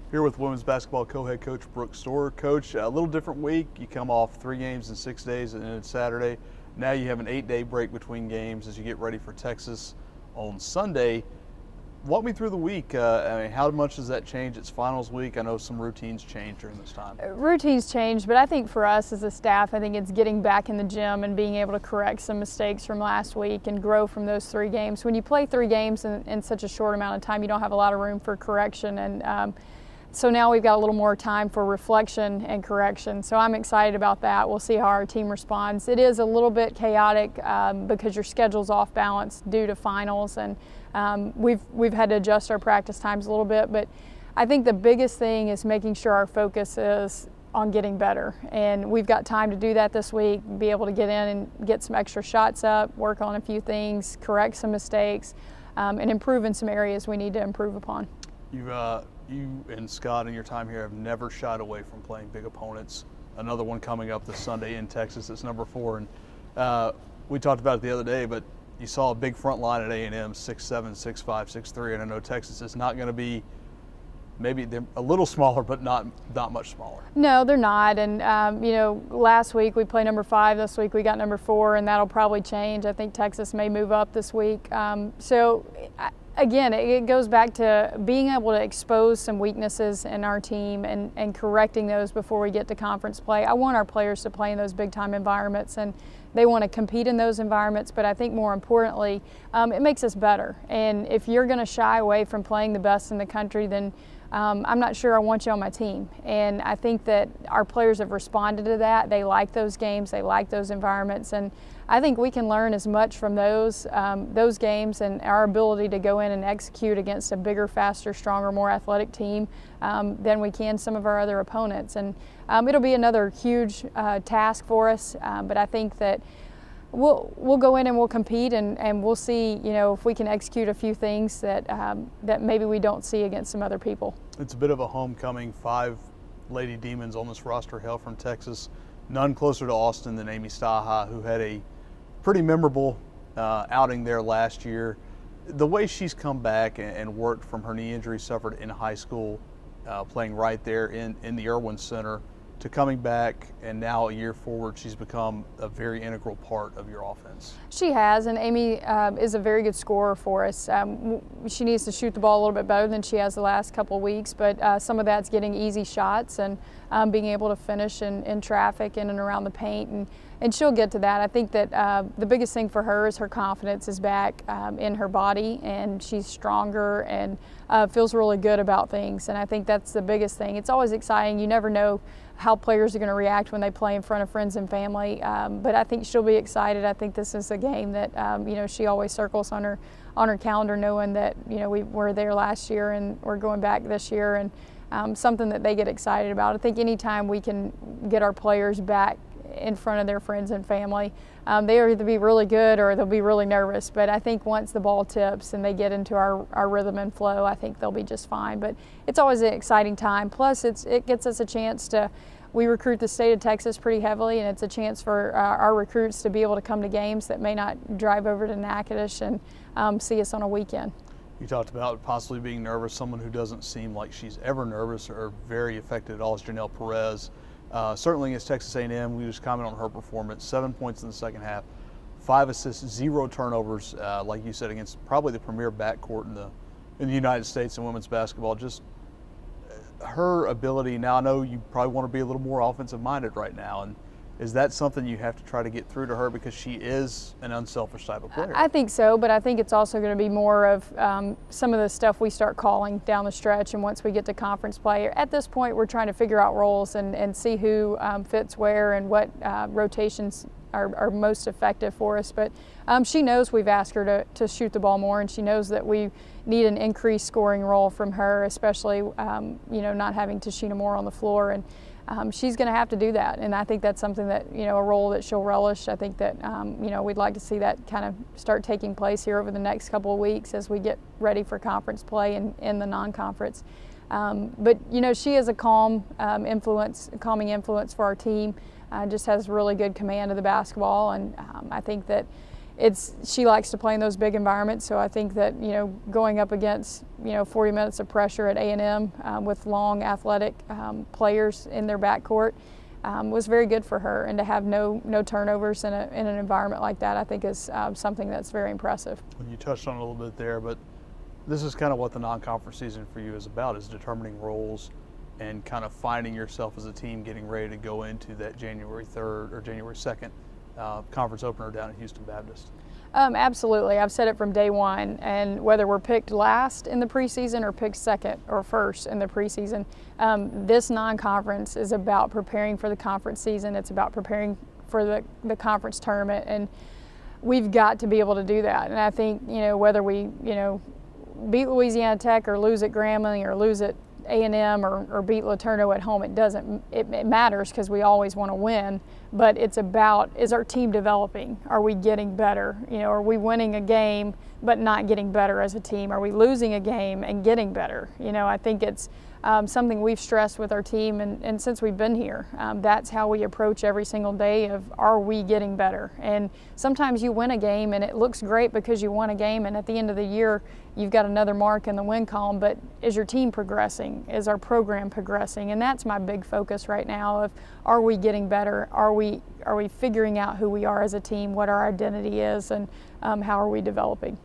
Here with women's basketball co-head coach Brooke Stoehr. Coach, a little different week. You come off 3 games in 6 days and it's Saturday. Now you have an 8-day break between games as you get ready for Texas on Sunday. Walk me through the week. How much does that change? It's finals week. I know some routines change during this time. Routines change, but I think for us as a staff, I think it's getting back in the gym and being able to correct some mistakes from last week and grow from those 3 games. When you play 3 games in such a short amount of time, you don't have a lot of room for correction. And so now we've got a little more time for reflection and correction. So I'm excited about that. We'll see how our team responds. It is a little bit chaotic because your schedule's off balance due to finals, and we've had to adjust our practice times a little bit. But I think the biggest thing is making sure our focus is on getting better. And we've got time to do that this week, be able to get in and get some extra shots up, work on a few things, correct some mistakes, and improve in some areas we need to improve upon. You and Scott in your time here have never shied away from playing big opponents. Another one coming up this Sunday in Texas. It's number 4. And we talked about it the other day, but you saw a big front line at A&M, 6'7", 6'5", 6'3", and I know Texas is not going to be, maybe they're a little smaller, but not much smaller. No, they're not. And, last week we played number 5. This week we got number 4, and that'll probably change. I think Texas may move up this week. Again, it goes back to being able to expose some weaknesses in our team and correcting those before we get to conference play. I want our players to play in those big-time environments, and they want to compete in those environments, but I think more importantly, it makes us better. And if you're going to shy away from playing the best in the country, then I'm not sure I want you on my team. And I think that our players have responded to that. They like those games, they like those environments, and I think we can learn as much from those games and our ability to go in and execute against a bigger, faster, stronger, more athletic team than we can some of our other opponents. And it'll be another huge task for us, but I think that we'll go in and we'll compete, and we'll see, if we can execute a few things that maybe we don't see against some other people. It's a bit of a homecoming. 5 Lady Demons on this roster hail from Texas. None closer to Austin than Amy Staha, who had a pretty memorable outing there last year. The way she's come back and worked from her knee injury suffered in high school, playing right there in the Irwin Center, to coming back, and now a year forward, she's become a very integral part of your offense. She has, and Amy is a very good scorer for us. She needs to shoot the ball a little bit better than she has the last couple of weeks, but some of that's getting easy shots and being able to finish in traffic in and around the paint, and she'll get to that. I think that the biggest thing for her is her confidence is back in her body, and she's stronger and feels really good about things, and I think that's the biggest thing. It's always exciting. You never know how players are going to react when they play in front of friends and family, but I think she'll be excited. I think this is a game that she always circles on her calendar, knowing that we were there last year and we're going back this year, and something that they get excited about. I think anytime we can get our players back in front of their friends and family, they'll either be really good or they'll be really nervous. But I think once the ball tips and they get into our rhythm and flow, I think they'll be just fine. But it's always an exciting time. Plus, it gets us a chance to, we recruit the state of Texas pretty heavily, and it's a chance for our recruits to be able to come to games that may not drive over to Natchitoches and see us on a weekend. You talked about possibly being nervous. Someone who doesn't seem like she's ever nervous or very affected at all is Janelle Perez. Certainly against Texas A&M, we just comment on her performance. 7 points in the second half, 5 assists, 0 turnovers. Like you said, against probably the premier backcourt in the United States in women's basketball. Just her ability. Now I know you probably want to be a little more offensive minded right now, and is that something you have to try to get through to her because she is an unselfish type of player? I think so, but I think it's also going to be more of some of the stuff we start calling down the stretch, and once we get to conference play. At this point, we're trying to figure out roles and see who fits where and what rotations are most effective for us. But she knows we've asked her to shoot the ball more, and she knows that we need an increased scoring role from her, especially not having Tashina Moore on the floor. And she's going to have to do that, and I think that's something that, a role that she'll relish. I think that, we'd like to see that kind of start taking place here over the next couple of weeks as we get ready for conference play in the non-conference. But, she is a calming influence for our team, just has really good command of the basketball, and I think that, she likes to play in those big environments. So I think that, going up against, 40 minutes of pressure at A&M with long athletic players in their backcourt was very good for her. And to have no turnovers in an environment like that, I think is something that's very impressive. When you touched on it a little bit there, but this is kind of what the non-conference season for you is about, is determining roles and kind of finding yourself as a team getting ready to go into that January 3rd or January 2nd conference opener down at Houston Baptist. Absolutely. I've said it from day one, and whether we're picked last in the preseason or picked second or first in the preseason, this non-conference is about preparing for the conference season. It's about preparing for the conference tournament, and we've got to be able to do that. And I think, whether we, beat Louisiana Tech or lose at Grambling or lose at A&M or beat Laterno at home, it matters because we always want to win, but it's about, is our team developing? Are we getting better? Are we winning a game but not getting better as a team? Are we losing a game and getting better? I think it's something we've stressed with our team and since we've been here. That's how we approach every single day of, are we getting better? And sometimes you win a game and it looks great because you won a game, and at the end of the year you've got another mark in the win column, but is your team progressing? Is our program progressing? And that's my big focus right now of, are we getting better? Are we figuring out who we are as a team, what our identity is, and how are we developing?